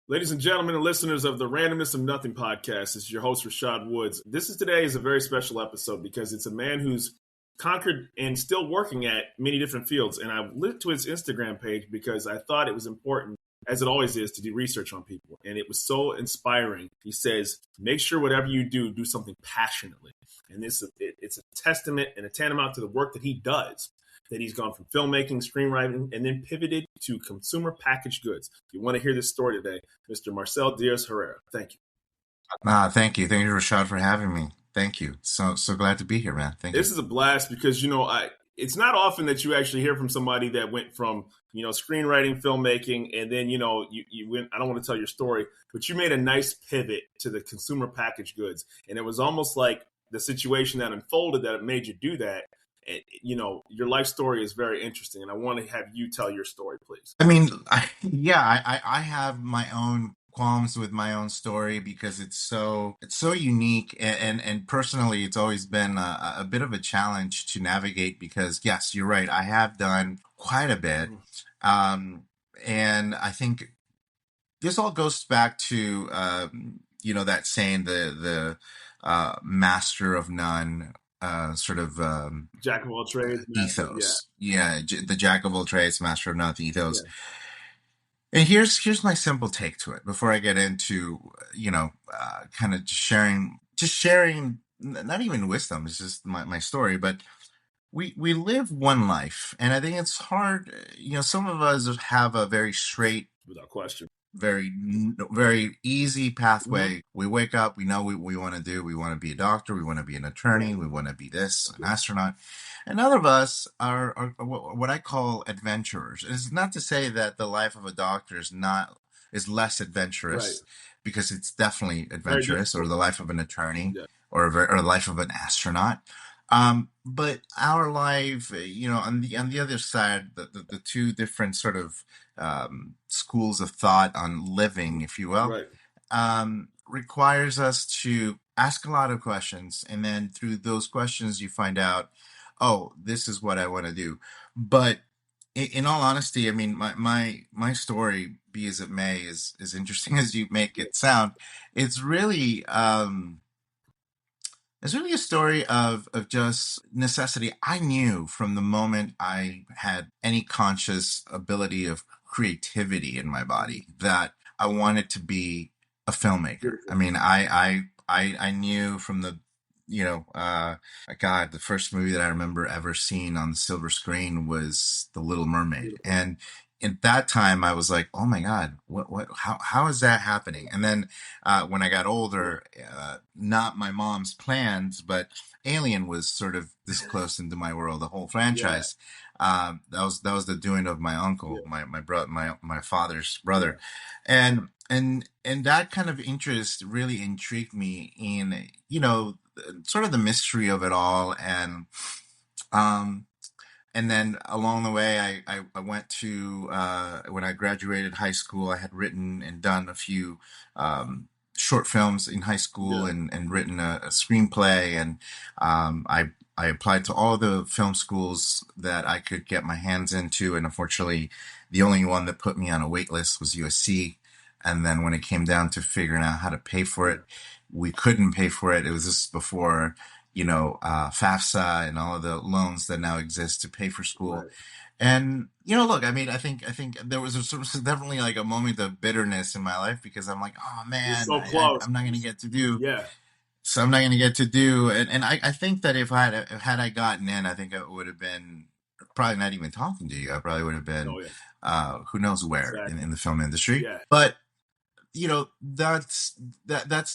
Ladies and gentlemen and listeners of the Randomness of Nothing podcast, this is your host, Rashad Woods. Today is a very special episode because it's a man who's conquered and still working at many different fields. And I linked to his Instagram page because I thought it was important, as it always is, to do research on people. And it was so inspiring. He says, make sure whatever you do something passionately. And it's a testament and a tantamount to the work that he does. That he's gone from filmmaking, screenwriting, and then pivoted to consumer packaged goods. If you want to hear this story today, Mr. Marcel Dios Herrera. Thank you. Thank you. Thank you, Rashad, for having me. Thank you. So glad to be here, man. Thank you. This is a blast because, it's not often that you actually hear from somebody that went from, screenwriting, filmmaking, and then, you went, I don't want to tell your story, but you made a nice pivot to the consumer packaged goods. And it was almost like the situation that unfolded that made you do that. Your life story is very interesting, and I want to have you tell your story, please. I mean, I have my own qualms with my own story because it's so unique, and personally, it's always been a bit of a challenge to navigate because, yes, you're right, I have done quite a bit, and I think this all goes back to that saying, the master of none. Sort of jack of all trades ethos, the jack of all trades, master of none ethos. And here's my simple take to it before I get into kind of just sharing not even wisdom, it's just my story, but we live one life, and I think it's hard. Some of us have a very straight, without question, very easy pathway. Mm-hmm. We wake up, we know what we want to do. We want to be a doctor, we want to be an attorney, we want to be an astronaut. And other of us are what I call adventurers. It's not to say that the life of a doctor is less adventurous, right, because it's definitely adventurous, or the life of an attorney, or the life of an astronaut. But our life, on the other side, the two different sort of schools of thought on living, if you will, right, requires us to ask a lot of questions, and then through those questions, you find out, oh, this is what I want to do. But in all honesty, I mean, my story, be as it may, is as interesting as you make it sound. It's really a story of just necessity. I knew from the moment I had any conscious ability of creativity in my body that I wanted to be a filmmaker. I mean, I knew from the, the first movie that I remember ever seeing on the silver screen was The Little Mermaid. And at that time, I was like, oh my God, how is that happening? And then when I got older, not my mom's plans, but Alien was sort of this close into my world, the whole franchise. That was the doing of my uncle, my father's brother. And that kind of interest really intrigued me in, sort of the mystery of it all. And then along the way, I went to, when I graduated high school, I had written and done a few short films in high school, and written a screenplay. And I applied to all the film schools that I could get my hands into. And unfortunately, the only one that put me on a wait list was USC. And then when it came down to figuring out how to pay for it, we couldn't pay for it. It was just before FAFSA and all of the loans that now exist to pay for school. Right. And, look, I mean, I think there was definitely like a moment of bitterness in my life because I'm like, oh man, so close. I'm not going to get to do. Yeah. So I'm not going to get to do. And I think that if I gotten in, I think I would have been probably not even talking to you. I probably would have been, who knows where, exactly, in the film industry. Yeah. But, that's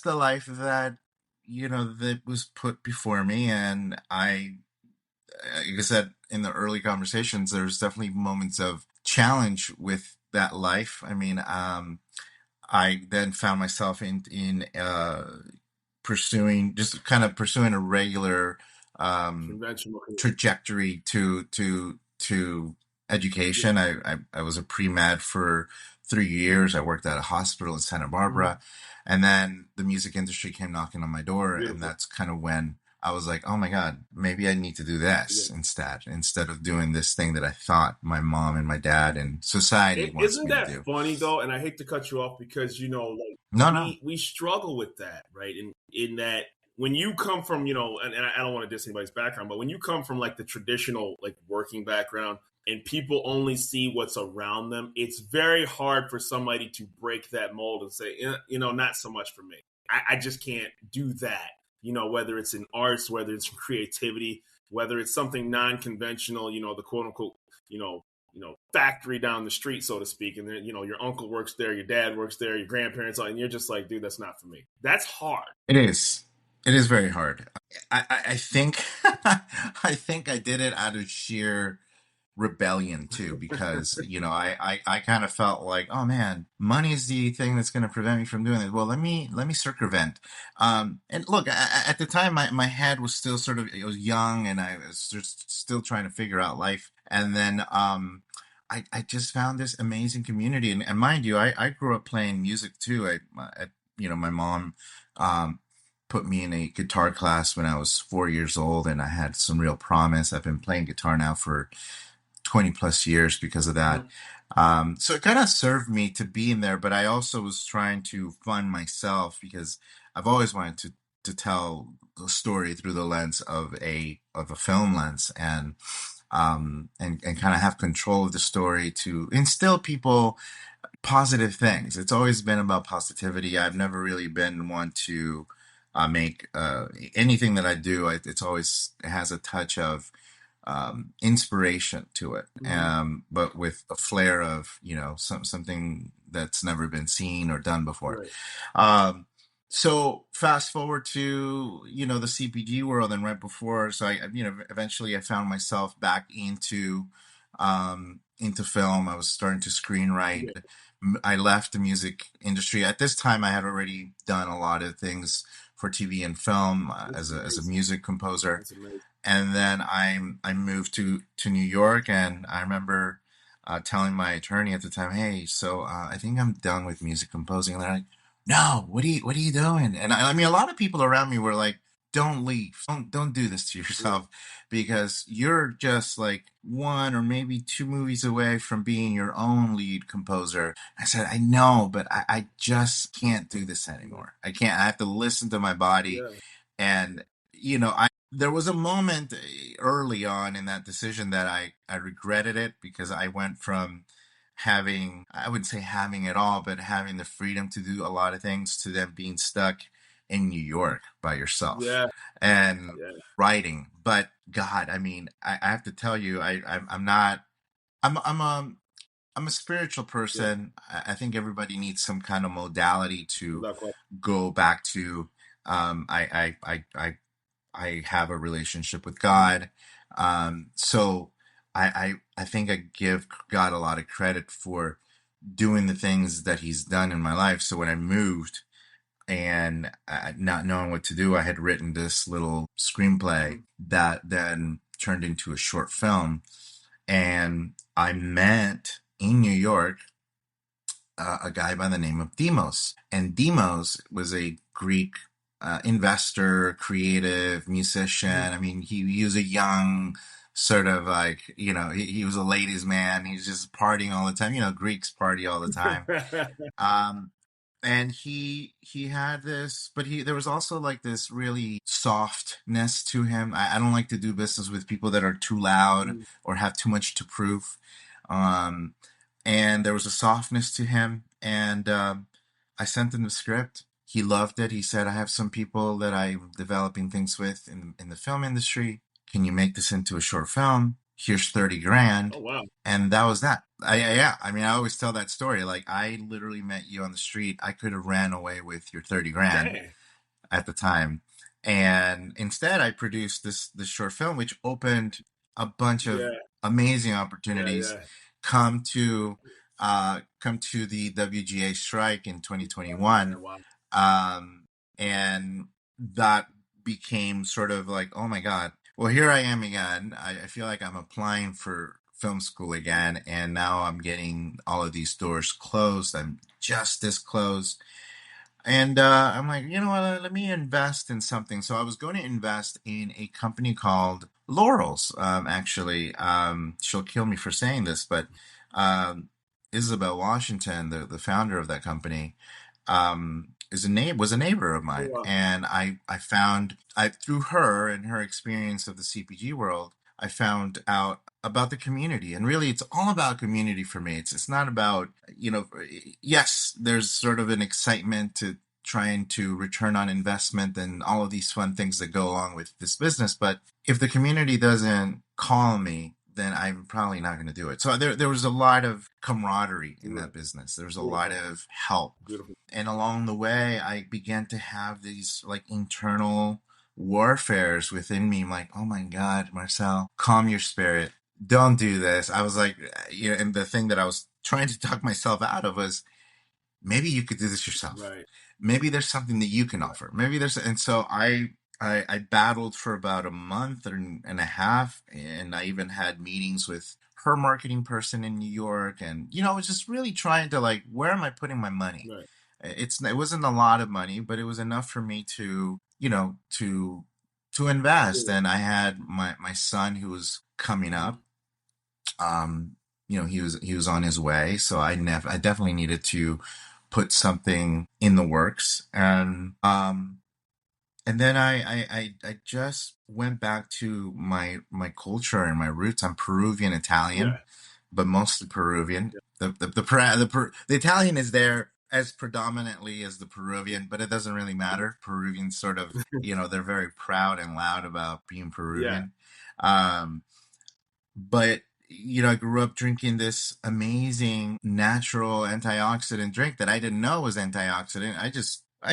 the life that, that was put before me. And like I said, in the early conversations, there's definitely moments of challenge with that life. I mean, I then found myself in pursuing a regular trajectory to education. I was a pre-med for 3 years. I worked at a hospital in Santa Barbara. And then the music industry came knocking on my door. Beautiful. And that's kind of when I was like, oh my God, maybe I need to do Yeah. this instead of doing this thing that I thought my mom and my dad and society wants Isn't me to that do. funny though? And I hate to cut you off because like No, no, we struggle with that, right? In that when you come from and I don't want to diss anybody's background, but when you come from like the traditional like working background and people only see what's around them, it's very hard for somebody to break that mold and say, not so much for me. I just can't do that. Whether it's in arts, whether it's in creativity, whether it's something non-conventional, the quote unquote, factory down the street, so to speak, and then your uncle works there, your dad works there, your grandparents, and you're just like, dude, that's not for me. That's hard. it is. It is very hard. I think I think I did it out of sheer rebellion too, because I kind of felt like, oh man, money is the thing that's going to prevent me from doing this. Well, let me circumvent. And look, at the time my head was still sort of, it was young, and I was just still trying to figure out life. And then I just found this amazing community. And mind you, I grew up playing music too. My mom um put me in a guitar class when I was 4 years old, and I had some real promise. I've been playing guitar now for 20 plus years because of that. Mhm. So it kind of served me to be in there, but I also was trying to fund myself because I've always wanted to tell the story through the lens of a film lens, and kind of have control of the story to instill people positive things. It's always been about positivity. I've never really been one to make anything that I do. It has a touch of inspiration to it, Mhm. but with a flair of something that's never been seen or done before. Right. Um, so fast forward to the CPG world, and right before, so I eventually I found myself back into film. I was starting to screenwrite. Yeah. I left the music industry. At this time, I had already done a lot of things for TV and film That's as a amazing. music composer, That's amazing. and then I moved to New York, and I remember telling my attorney at the time, "Hey, so I think I'm done with music composing." And they're like, "No, what are you doing?" And I mean, a lot of people around me were like, "Don't leave, don't do this to Yeah. yourself, because you're just like one or maybe two movies away from being your own lead composer." I said, "I know, but I just can't do this Yeah. anymore. I can't. I have to listen to my body." Yeah. And I there was a moment early on in that decision that I regretted it, because I went from having, I wouldn't say having it all, but having the freedom to do a lot of things, to then being stuck in New York by yourself Yeah. and Yeah. writing. But God, I mean, I have to tell you, I'm not, I'm a spiritual Yeah. person. I think everybody needs some kind of modality to Without question. go back to. I have a relationship with Mhm. God. So I think I give God a lot of credit for doing the things that He's done in my life. So when I moved and not knowing what to do, I had written this little screenplay Mhm. that then turned into a short film. And I met in New York a guy by the name of Demos. And Demos was a Greek investor, creative, musician. Mhm. I mean, he was a young, sort of like, he was a ladies' man. He was just partying all the time. Greeks party all the time. Um, and he had this, but there was also like this really softness to him. I don't like to do business with people that are too loud Mhm. or have too much to prove. um and there was a softness to him, and I sent him the script. He loved it. He said, "I have some people that I'm developing things with in the film industry. Can you make this into a short film? Here's 30 grand." Oh wow. And that was that. Yeah, I mean, I always tell that story. Like, I literally met you on the street. I could have ran away with your 30 grand Dang. at the time. And instead, I produced this short film, which opened a bunch of Yeah. amazing Yeah. opportunities. Yeah. Come to come to the WGA strike in Oh man. 2021, Wow. and that became sort of like, oh my God, well, here I am again. I feel like I'm applying for film school again, and now I'm getting all of these doors closed. I'm just this close. And I'm like, you know what? Let me invest in something. So I was going to invest in a company called Laurels. Actually, she'll kill me for saying this, but um, Isabel Washington, the founder of that company, was a neighbor of Oh, mine, wow. and I found I through her and her experience of the CPG world, I found out about the community, and really, it's all about community for me. It's not about, yes, there's sort of an excitement to trying to return on investment and all of these fun things that go along with this business, but if the community doesn't call me, then I'm probably not going to do it. So there was a lot of camaraderie in Right. that business. There was a lot Beautiful. of help. Beautiful. And along the way, I began to have these like internal warfares within me. I'm like, oh my God, Marcel, calm your spirit. Don't do this. I was like, and the thing that I was trying to talk myself out of was, maybe you could do this yourself. Right. Maybe there's something that you can Right. offer. Maybe there's, and so I battled for about a month and a half, and I even had meetings with her marketing person in New York, and I was just really trying to like, where am I putting my money? Right. It wasn't a lot of money, but it was enough for me to to invest. Cool. And I had my son who was coming Mhm. up. He was on his way, so I definitely needed to put something in the works. And then I just went back to my culture and my roots. I'm Peruvian Italian, Yeah. but mostly Peruvian. Yeah. The Italian is there as predominantly as the Peruvian, but it doesn't really matter. Peruvians sort of, they're very proud and loud about being Yeah. Peruvian. Um, but I grew up drinking this amazing natural antioxidant drink that I didn't know was antioxidant. I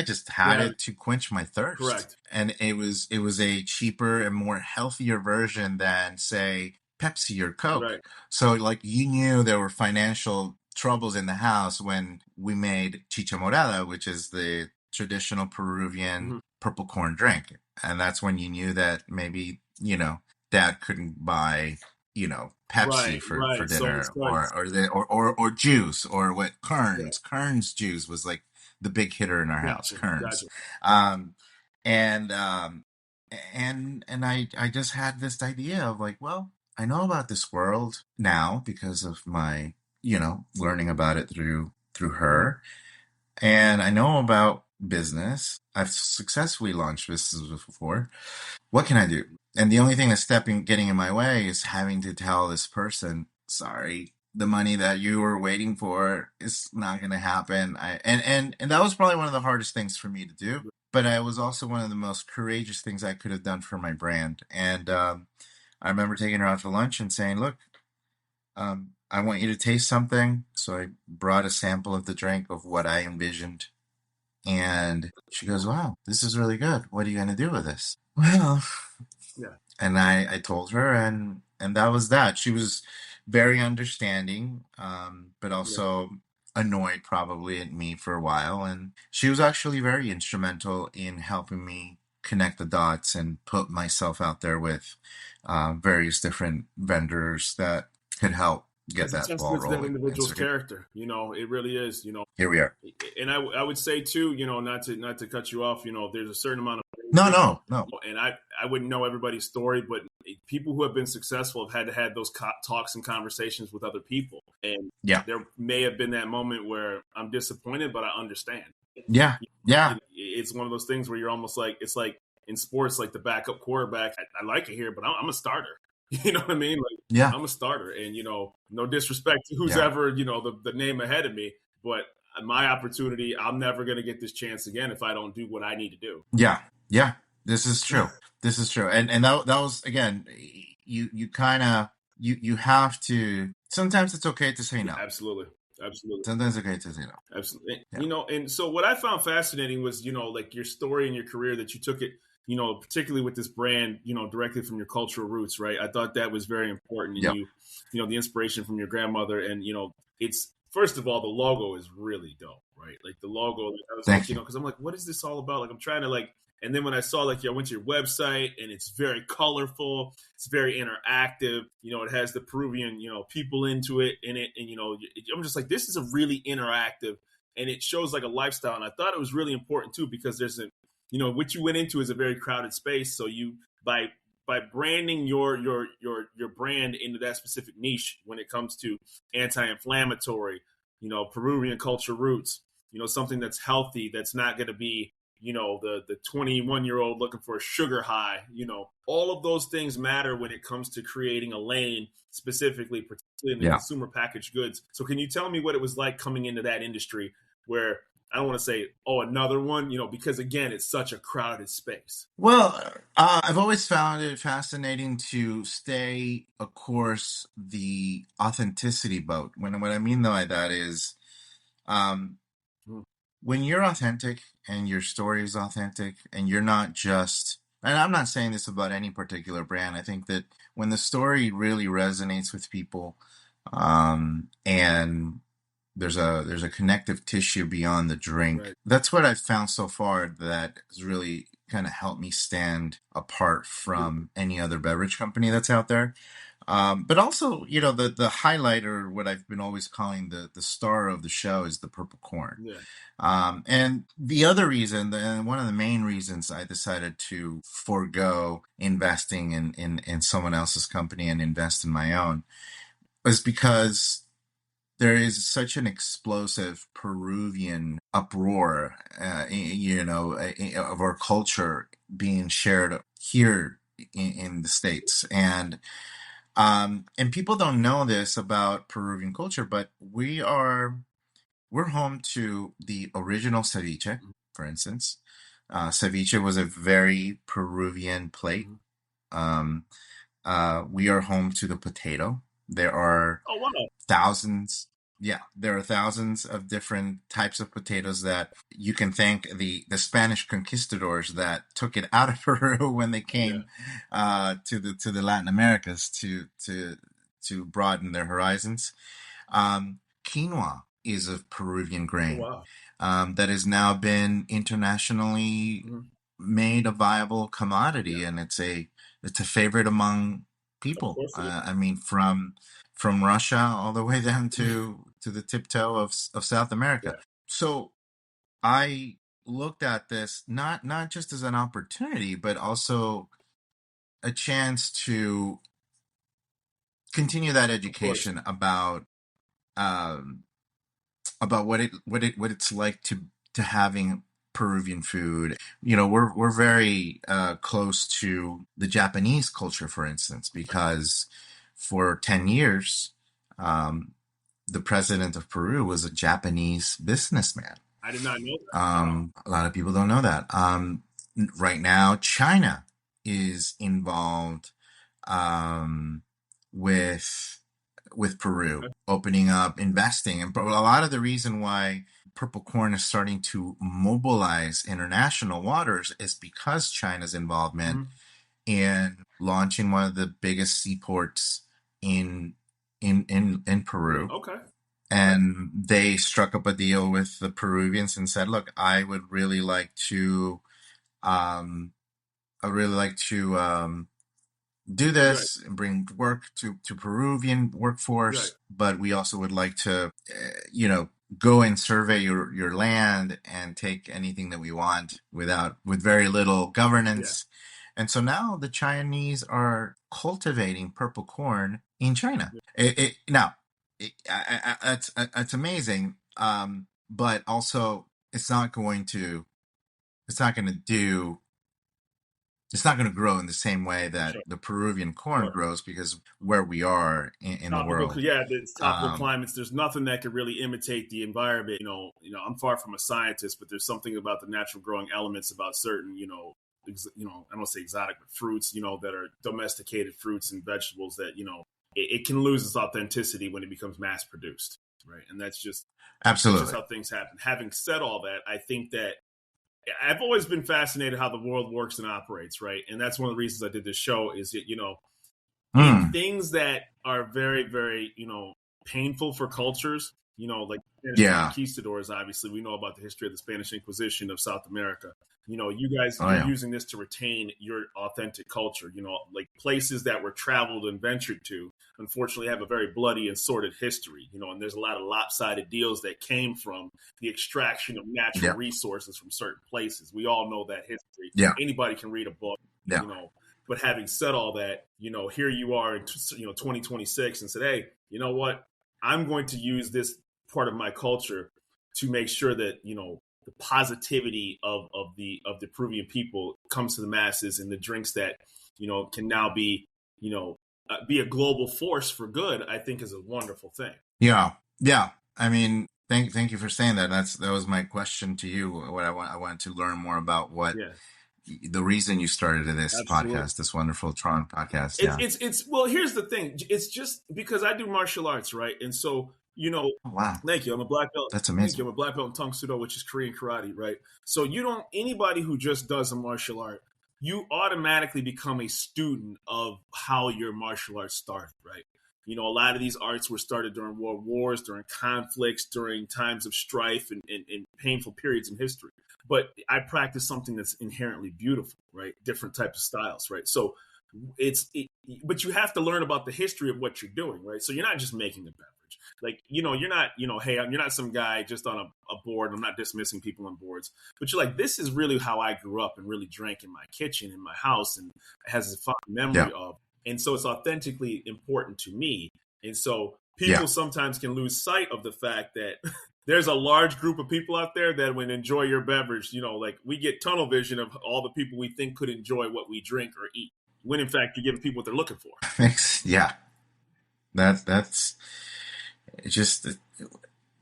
just had Right. it to quench my thirst, Correct. and it was a cheaper and more healthier version than, say, Pepsi or Coke. Right. So like, you knew there were financial troubles in the house when we made chicha morada, which is the traditional Peruvian Hmm. purple corn drink. And that's when you knew that maybe, dad couldn't buy, Right. Pepsi for Right. dinner, So or juice, or what, yeah. Kern's juice was like the big hitter in our house, Gotcha. Kern's. Gotcha. Um, and I just had this idea of like, well, I know about this world now because of my, learning about it through Hmm. her. And I know about business. I've successfully launched businesses before. What can I do? And the only thing that's getting in my way is having to tell this person, sorry, the money that you were waiting for is not going to happen. And that was probably one of the hardest things for me to do. But it was also one of the most courageous things I could have done for my brand. And I remember taking her out to lunch and saying, look, I want you to taste something. So I brought a sample of the drink of what I envisioned. And she goes, wow, this is really good. What are you going to do with this? Well, Yeah. and I told her, and that was that. She was very understanding, but Yeah. also annoyed probably at me for a while. And she was actually very instrumental in helping me connect the dots and put myself out there with various different vendors that could help get It's a that ball testament to that rolling. And individual's so character. It really is. here we are. And I would say too, not to cut you off. There's a certain amount of No, no, no. and I wouldn't know everybody's story, but people who have been successful have had to have those talks and conversations with other people, and Yeah, there may have been that moment where I'm disappointed, but I understand. yeah, yeah, It's one of those things where you're almost like, it's like in sports, like the backup quarterback. I like it here, but I'm a starter. You know what I mean? Like, yeah, I'm a starter, and no disrespect to who's yeah, ever the name ahead of me, but my opportunity, I'm never going to get this chance again if I don't do what I need to do. yeah, yeah. This is true. This is true. And that was, again, you kind of, you have to. Sometimes it's okay to say Yeah, no. absolutely, absolutely. Sometimes it's okay to say no. Absolutely. Yeah. And so what I found fascinating was, like your story and your career, that you took it, particularly with this brand, directly from your cultural roots, right? I thought that was very important. And Yeah. the inspiration from your grandmother, and, it's, first of all, the logo is really dope, right? Like the logo, I was like, Thank you. because I'm like, what is this all about? Like, I'm trying to like, and then when I saw, like, I went to your website, and it's very colorful, it's very interactive. It has the Peruvian, people into it in it, and I'm just like, this is a really interactive and it shows like a lifestyle. And I thought it was really important too, because there's a, what you went into is a very crowded space. So you, by branding your brand into that specific niche when it comes to anti-inflammatory, Peruvian culture roots, something that's healthy, that's not going to be, the 21-year-old looking for a sugar high, all of those things matter when it comes to creating a lane, specifically, particularly in the consumer packaged goods. So can you tell me what it was like coming into that industry where, I don't want to say, another one, because again, it's such a crowded space. Well, I've always found it fascinating to stay, of course, the authenticity boat. What I mean by that is, when you're authentic and your story is authentic and you're not just, and I'm not saying this about any particular brand. I think that when the story really resonates with people, and there's a connective tissue beyond the drink. Right. That's what I've found so far that has really kind of helped me stand apart from any other beverage company that's out there. But also, the highlight, or what I've been always calling the star of the show, is the purple corn. Yeah. And the other reason, and one of the main reasons I decided to forego investing in someone else's company and invest in my own, was because there is such an explosive Peruvian uproar, of our culture being shared here in the States. And people don't know this about Peruvian culture, but we're home to the original ceviche, for instance. Ceviche was a very Peruvian plate. We are home to the potato. There are thousands. Yeah, there are thousands of different types of potatoes that you can thank the Spanish conquistadors that took it out of Peru when they came to the Latin Americas to broaden their horizons. Quinoa is a Peruvian grain that has now been internationally made a viable commodity, and it's a favorite among people. I mean, from Russia all the way down to the tiptoe of South America. Yeah. So I looked at this not just as an opportunity, but also a chance to continue that education about what it's like to having Peruvian food. We're very close to the Japanese culture, for instance, because for 10 years, the president of Peru was a Japanese businessman. I did not know that. A lot of people don't know that. Right now, China is involved with Peru opening up, investing, and a lot of the reason why purple corn is starting to mobilize international waters is because China's involvement in launching one of the biggest seaports in Peru. Okay. And they struck up a deal with the Peruvians and said, "Look, I would really like to, do this and bring work to Peruvian workforce, but we also would like to, go and survey your land and take anything that we want with very little governance." And so now the Chinese are cultivating purple corn in China. It's amazing, but also it's not going to grow in the same way that the Peruvian corn grows, because where we are in the world. It's tropical climates. There's nothing that could really imitate the environment. I'm far from a scientist, but there's something about the natural growing elements about certain, I don't want to say exotic, but fruits, that are domesticated fruits and vegetables that, it can lose its authenticity when it becomes mass produced. Right. And that's just how things happen. Having said all that, I think that I've always been fascinated how the world works and operates, right? And that's one of the reasons I did this show is that, in things that are very, very, painful for cultures, like Spanish Yeah. conquistadors. Obviously, we know about the history of the Spanish Inquisition of South America. You guys, Oh you're yeah. using this to retain your authentic culture. Like places that were traveled and ventured to, unfortunately, have a very bloody and sordid history. And there's a lot of lopsided deals that came from the extraction of natural Yeah. resources from certain places. We all know that history. Yeah. Anybody can read a book. Yeah. But having said all that, here you are in 2026 and said, hey, you know what? I'm going to use this part of my culture to make sure that the positivity of the Peruvian people comes to the masses, and the drinks that can now be be a global force for good, I think is a wonderful thing. Yeah. Yeah. I mean, thank you for saying that. That was my question to you. What I wanted to learn more about what the reason you started this Absolutely. podcast, this wonderful T.R.O.N podcast. It's well, here's the thing. It's just because I do martial arts, right? And so, Oh, wow. thank you. I'm a black belt. That's Thank amazing. you. I'm a black belt in Tung Sudo, which is Korean karate, right? So anybody who just does a martial art, you automatically become a student of how your martial arts started, right? A lot of these arts were started during world wars, during conflicts, during times of strife and painful periods in history. But I practice something that's inherently beautiful, right? Different types of styles, right? So but you have to learn about the history of what you're doing, right? So you're not just making a beverage. Like, you're not, hey, you're not some guy just on a board. I'm not dismissing people on boards, but you're like, this is really how I grew up and really drank in my kitchen, in my house, and has a fond memory of. And so it's authentically important to me. And so people sometimes can lose sight of the fact that there's a large group of people out there that would enjoy your beverage. Like we get tunnel vision of all the people we think could enjoy what we drink or eat, when in fact you're giving people what they're looking for. Yeah. That's just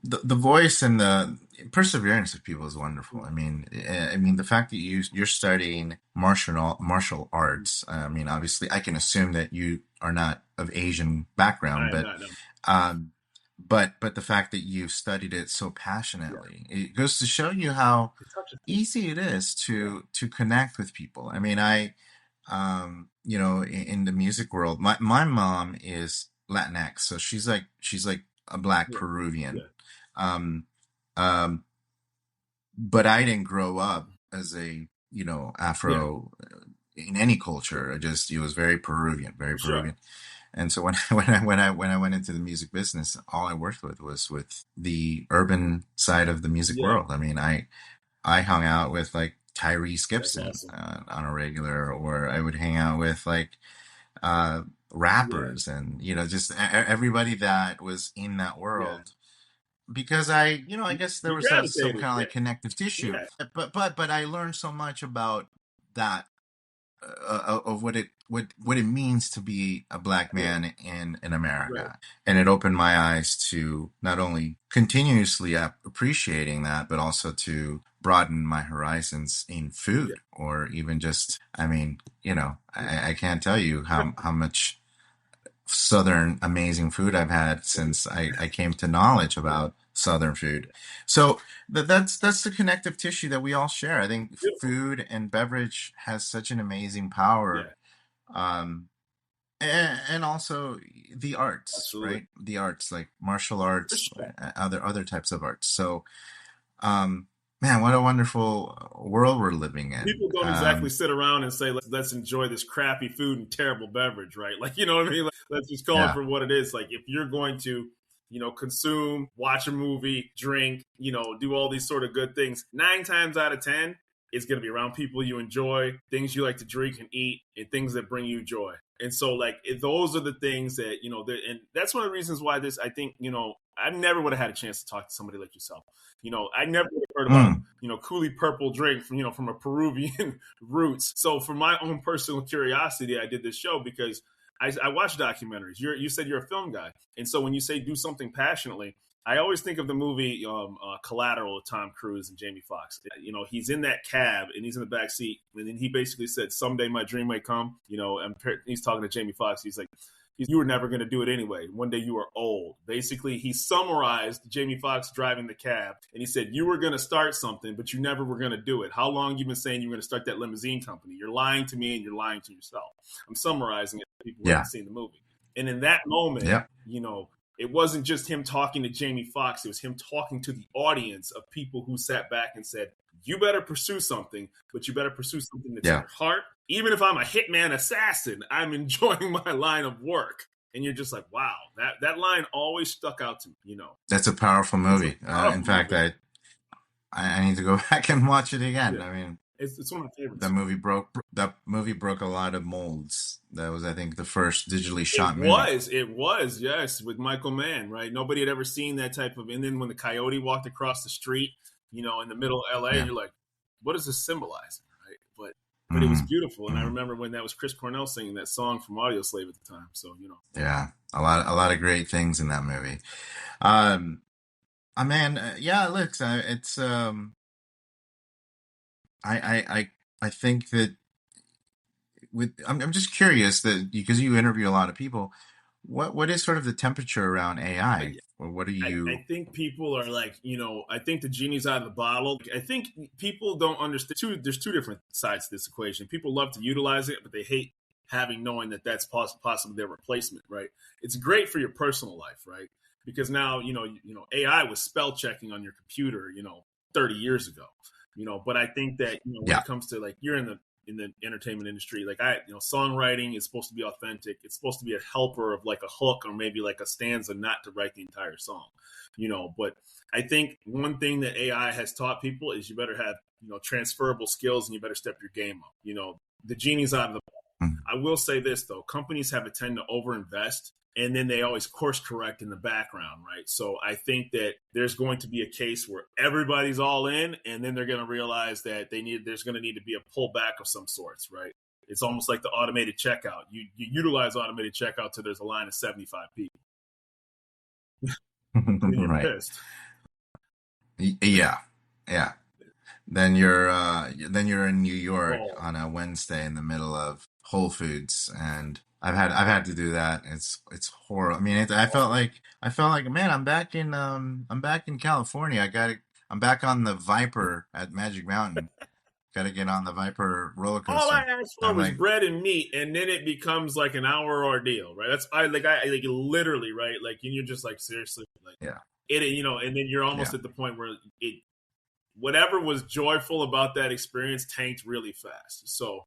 the voice and the perseverance of people is wonderful. I mean, the fact that you're studying martial arts. I mean, obviously, I can assume that you are not of Asian background, but the fact that you studied it so passionately, it goes to show you how easy it is to connect with people. I mean, in the music world, my mom is Latinx, so she's like a black Peruvian. Um, but I didn't grow up as a Afro in any culture. It was very Peruvian, very Peruvian. And so when I went into the music business, all I worked with was with the urban side of the music world. I mean, I hung out with like Tyrese Gibson on a regular, or I would hang out with like rappers and just everybody that was in that world, because I guess there was some kind of like connective tissue. But I learned so much about that, of what it means to be a black man in America. And it opened my eyes to not only continuously appreciating that, but also to broaden my horizons in food, or even just, I mean, I can't tell you how much Southern amazing food I've had since I came to knowledge about Southern food. So that's the connective tissue that we all share. I think food and beverage has such an amazing power. And also the arts. Absolutely. Right? The arts, like martial arts, other types of arts. So, man, what a wonderful world we're living in. People don't exactly sit around and say, let's enjoy this crappy food and terrible beverage, right? Like, you know what I mean? Like, let's just call it for what it is. Like, if you're going to, consume, watch a movie, drink, do all these sort of good things, 9 times out of 10, it's going to be around people you enjoy, things you like to drink and eat, and things that bring you joy. And so, like, those are the things that, and that's one of the reasons why I think, I never would have had a chance to talk to somebody like yourself. I never would have heard about, Kulli purple drink from a Peruvian roots. So for my own personal curiosity, I did this show because I watch documentaries. You said you're a film guy. And so when you say do something passionately, I always think of the movie Collateral with Tom Cruise and Jamie Foxx. He's in that cab and he's in the back seat. And then he basically said, someday my dream may come. And he's talking to Jamie Foxx. He's like, you were never going to do it anyway. One day you are old. Basically, he summarized Jamie Foxx driving the cab. And he said, you were going to start something, but you never were going to do it. How long you been saying you were going to start that limousine company? You're lying to me and you're lying to yourself. I'm summarizing it for people who haven't seen the movie. And in that moment, it wasn't just him talking to Jamie Foxx. It was him talking to the audience of people who sat back and said, you better pursue something, but you better pursue something that's in Yeah. your heart. Even if I'm a hitman assassin, I'm enjoying my line of work. And you're just like, wow, that line always stuck out to me, you know. That's a powerful It's a movie. In powerful fact, movie. I need to go back and watch it again. Yeah. I mean, It's one of my that favorites. movie broke a lot of molds. That was, I think, the first digitally shot movie. It was, yes, with Michael Mann, right? Nobody had ever seen that type of. And then when the coyote walked across the street, you know, in the middle of LA, Yeah. you're like, what is this symbolizing, right? But it was Mm-hmm. beautiful, and I Mm-hmm. remember when that was Chris Cornell singing that song from Audio Slave at the time. So you know, Yeah, a lot of great things in that movie. Man, yeah, look, it's I think that I'm just curious that because you interview a lot of people, what is sort of the temperature around AI, or what are I you? think people are like, you know, I think the genie's out of the bottle. I think people don't understand. There's two different sides to this equation. People love to utilize it, but they hate knowing that that's possibly their replacement, right? It's great for your personal life, right? Because now, AI was spell checking on your computer, 30 years ago, but I think that, when Yeah. it comes to like, you're in the entertainment industry, like songwriting is supposed to be authentic. It's supposed to be a helper of like a hook or maybe like a stanza, not to write the entire song, but I think one thing that AI has taught people is you better have, transferable skills, and you better step your game up. The genie's out of the. Mhm. I will say this though, companies have a tend to overinvest, and then they always course correct in the background, right? So I think that there's going to be a case where everybody's all in, and then they're going to realize that there's going to need to be a pullback of some sorts, right? It's almost like the automated checkout. You utilize automated checkout till there's a line of 75 people, and then you're Right. pissed. Yeah. Yeah. Then you're in New York Oh, on a Wednesday in the middle of Whole Foods, and I've had to do that. It's horrible. I mean, I felt like, man, I'm back in California. I'm back on the Viper at Magic Mountain. Got to get on the Viper roller all I coaster. asked for I'm was like, bread and meat, and then it becomes like an hour ordeal, right? I literally, right? Like, and you're just like, seriously, like yeah, and then you're almost yeah, at the point where it whatever was joyful about that experience tanked really fast. So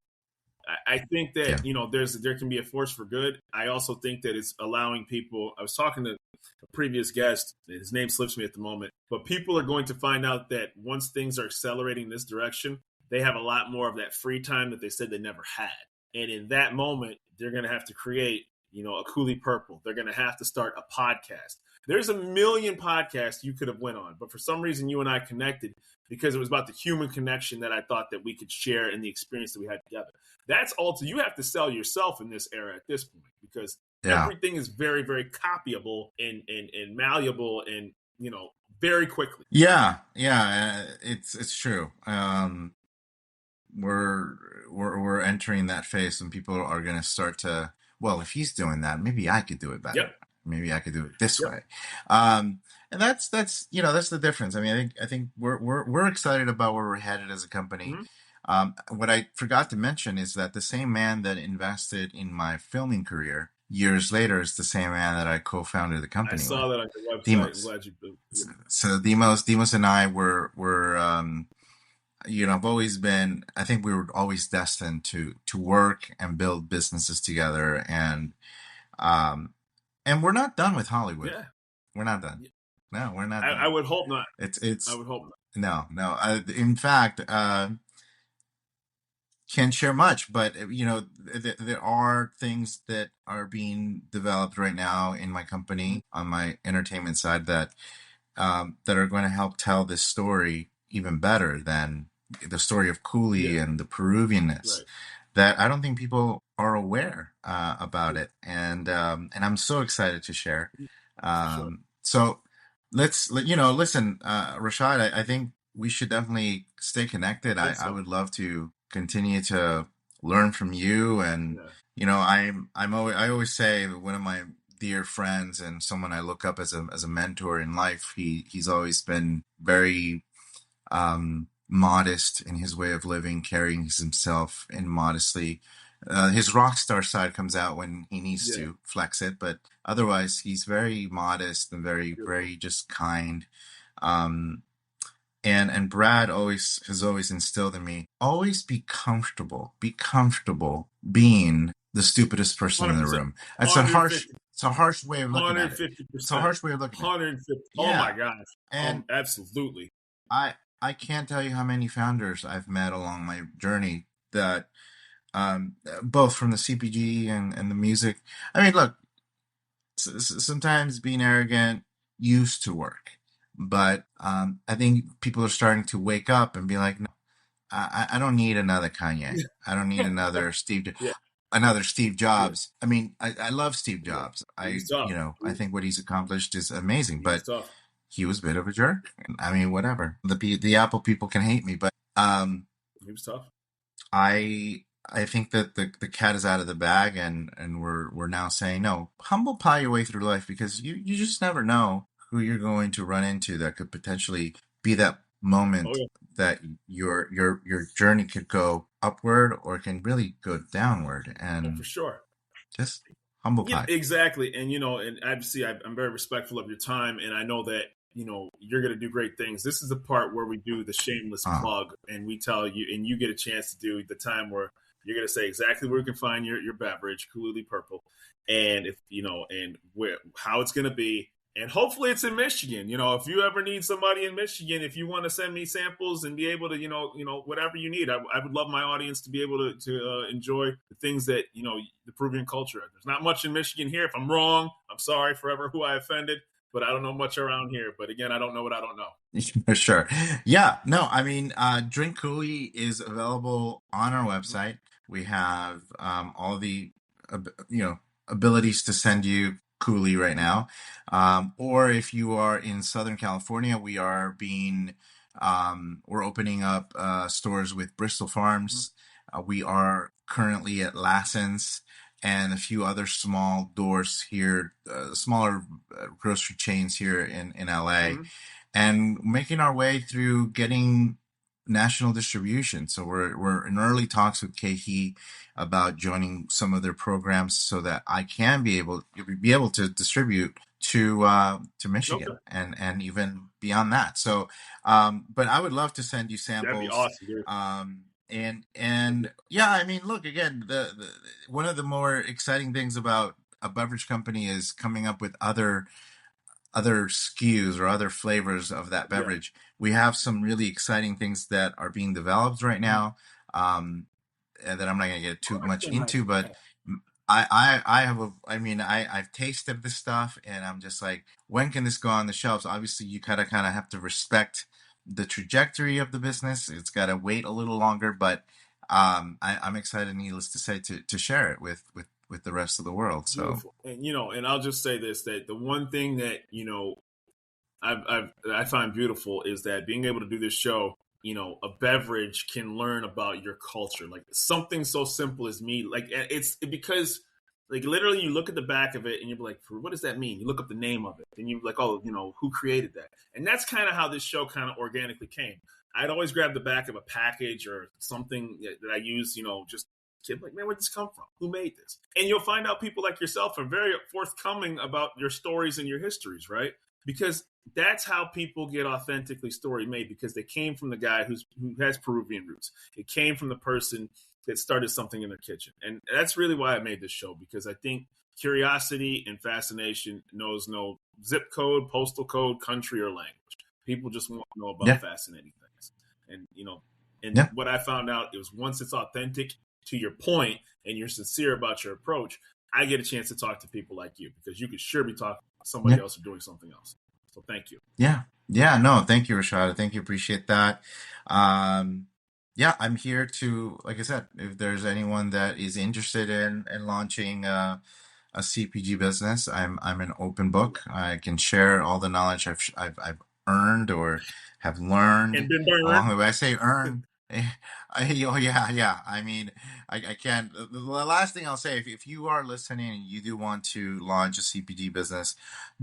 I think that yeah. there can be a force for good. I also think that it's allowing people. I was talking to a previous guest. His name slips me at the moment, but people are going to find out that once things are accelerating in this direction, they have a lot more of that free time that they said they never had. And in that moment, they're going to have to create, a Kulli Purple. They're going to have to start a podcast. There's a million podcasts you could have went on, but for some reason you and I connected because it was about the human connection that I thought that we could share and the experience that we had together. That's also, you have to sell yourself in this era at this point, because Yeah. everything is very, very copyable and malleable and, very quickly. Yeah, yeah, it's true. We're we're entering that phase, and people are going to start to. Well, if he's doing that, maybe I could do it better. Yep. Maybe I could do it this Yep. way. And that's the difference. I mean, I think we're excited about where we're headed as a company. Mm-hmm. What I forgot to mention is that the same man that invested in my filming career years later is the same man that I co-founded the I company saw with, that on your website. I'm Demos. glad you. So Demos and I were I've always been. I think we were always destined to work and build businesses together, um, and we're not done with Hollywood. Yeah. We're not done. No, we're not I done. would hope not. I It's would hope not. no. In fact, can't share much, but there are things that are being developed right now in my company on my entertainment side that are going to help tell this story even better than the story of Kulli Yeah. and the Peruvianness, Right. that I don't think people are aware about it, and I'm so excited to share. For sure. So listen, Rashad, I think we should definitely stay connected. I think I so. would love to continue to learn from you, and Yeah. I always say that one of my dear friends and someone I look up as a mentor in life. He's always been very modest in his way of living, carrying himself in modestly, His rock star side comes out when he needs Yeah. to flex it, but otherwise he's very modest and very, Beautiful. very just kind. Um, and Brad always has always instilled in me, always be comfortable being the stupidest person in the 100%. room. It's a harsh way of looking at it. It's a 150%. harsh way of looking at it. 150. Oh my Yeah. gosh. And Absolutely. I I can't tell you how many founders I've met along my journey that both from the CPG and the music. I mean, look, sometimes being arrogant used to work, but I think people are starting to wake up and be like, no, I don't need another Kanye. I don't need Yeah. another Steve Yeah. Jobs. I mean, I love Steve Yeah. Jobs. He was tough. I think what he's accomplished is amazing, He was but tough. he was a bit of a jerk. I mean, whatever. The Apple people can hate me, but He was tough. I think that the cat is out of the bag, and we're now saying no, humble pie your way through life, because you just never know who you're going to run into that could potentially be that Oh moment yeah. that your journey could go upward or can really go downward, Oh, for and sure. just humble Yeah, pie. exactly. And and obviously, I'm very respectful of your time, and I know that you're going to do great things. This is the part where we do the shameless Oh, plug, and we tell you, and you get a chance to do the time where you're going to say exactly where you can find your beverage, Kulli Purple, and if and where how it's going to be. And hopefully it's in Michigan. If you ever need somebody in Michigan, if you want to send me samples and be able to, whatever you need, I would love my audience to be able to enjoy the things that the Peruvian culture. There's not much in Michigan here. If I'm wrong, I'm sorry forever who I offended, but I don't know much around here. But again, I don't know what I don't know. sure. Yeah, no, I mean, Drink Coolie is available on our Mm-hmm. website. We have all the abilities to send you Coolie right Mm-hmm. now. Or if you are in Southern California, we're opening up stores with Bristol Mm-hmm. Farms. We are currently at Lassen's and a few other small doors here, smaller grocery chains here in LA, Mm-hmm. and making our way through getting national distribution. So we're in early talks with KeHE about joining some of their programs so that I can be able to distribute to Okay, Michigan and even beyond that. So but I would love to send you that'd be samples. awesome, dude. And yeah, I mean, look, again, the one of the more exciting things about a beverage company is coming up with other SKUs or other flavors of that Yeah. beverage. We have some really exciting things that are being developed right Mm-hmm. now, and that I'm not going to get Oh, too that's much so into, nice. but Yeah. I have I mean, I've tasted this stuff, and I'm just like, when can this go on the shelves? Obviously, you kind of have to respect the trajectory of the business. It's got to wait a little longer, but I'm excited, needless to say, to share it with the rest of the world. So Beautiful. And and I'll just say this: that the one thing that I find beautiful is that being able to do this show, a beverage can learn about your culture, like something so simple as meat. Like it's because like literally you look at the back of it and you're like, what does that mean? You look up the name of it and you're like, oh, who created that? And that's kind of how this show kind of organically came. I'd always grab the back of a package or something that I use, just kid like, man, where'd this come from? Who made this? And you'll find out people like yourself are very forthcoming about your stories and your histories, right? Because that's how people get authentically story made, because they came from the guy who has Peruvian roots. It came from the person that started something in their kitchen. And that's really why I made this show, because I think curiosity and fascination knows no zip code, postal code, country, or language. People just want to know about yeah, fascinating things. And and yeah, what I found out is once it's authentic to your point and you're sincere about your approach, I get a chance to talk to people like you, because you could sure be talking to somebody yeah. else or doing something else. So thank you. Yeah. Yeah. No, thank you, Rashada. Thank you. Appreciate that. Um, yeah, I'm here to, like I said, if there's anyone that is interested in launching a CPG business, I'm an open book. I can share all the knowledge I've earned or have And learned been burned. along the way. I say earn. Oh yeah, yeah. I mean, I can't. The last thing I'll say, if you are listening and you do want to launch a CPG business,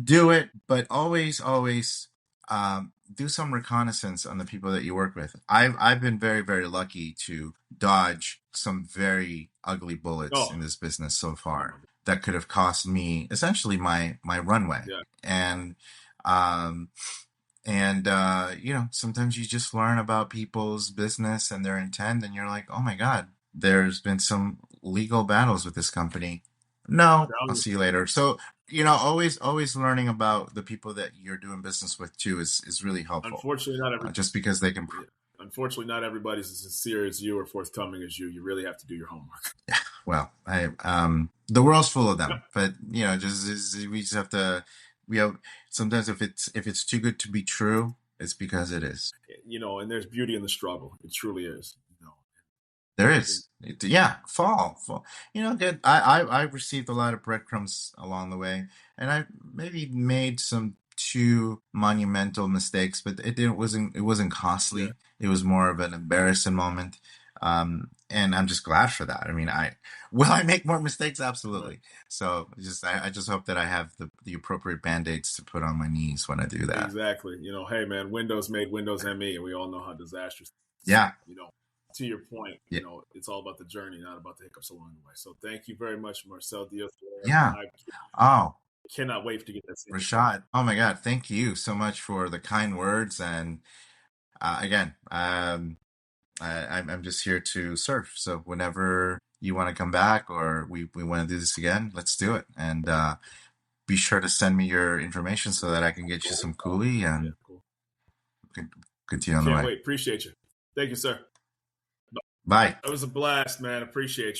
do it, but always do some reconnaissance on the people that you work with. I've been very lucky to dodge some very ugly bullets Oh, in this business so far that could have cost me essentially my runway. yeah. And sometimes you just learn about people's business and their intent, and you're like, oh my God, there's been some legal battles with this company. No, I'll see you later. So, always learning about the people that you're doing business with too is really helpful. Unfortunately, not every. Just because they can. Yeah. Unfortunately, not everybody's as sincere as you or forthcoming as you. You really have to do your homework. Well, the world's full of them, but we just have to. We have sometimes if it's too good to be true, it's because it is. And there's beauty in the struggle. It truly is. There is. Fall. Good. I've received a lot of breadcrumbs along the way, and I maybe made some too monumental mistakes, but it wasn't costly. Yeah. It was more of an embarrassing moment. And I'm just glad for that. I mean, will I make more mistakes? Absolutely. Right. So I just hope that I have the appropriate band-aids to put on my knees when I do that. Exactly. Hey man, Windows made Windows ME, and we all know how disastrous. Yeah. To your point, it's all about the journey, not about the hiccups along the way. So thank you very much, Marcel Dios Herrera. Yeah. Cannot wait to get that. Rashad. Oh my God. Thank you so much for the kind words. And again, I'm just here to serve. So whenever you want to come back or we want to do this again, let's do it. And be sure to send me your information so that I can get you some Kulli and continue on the way. Can't wait. Appreciate you. Thank you, sir. Bye. It was a blast, man. Appreciate you.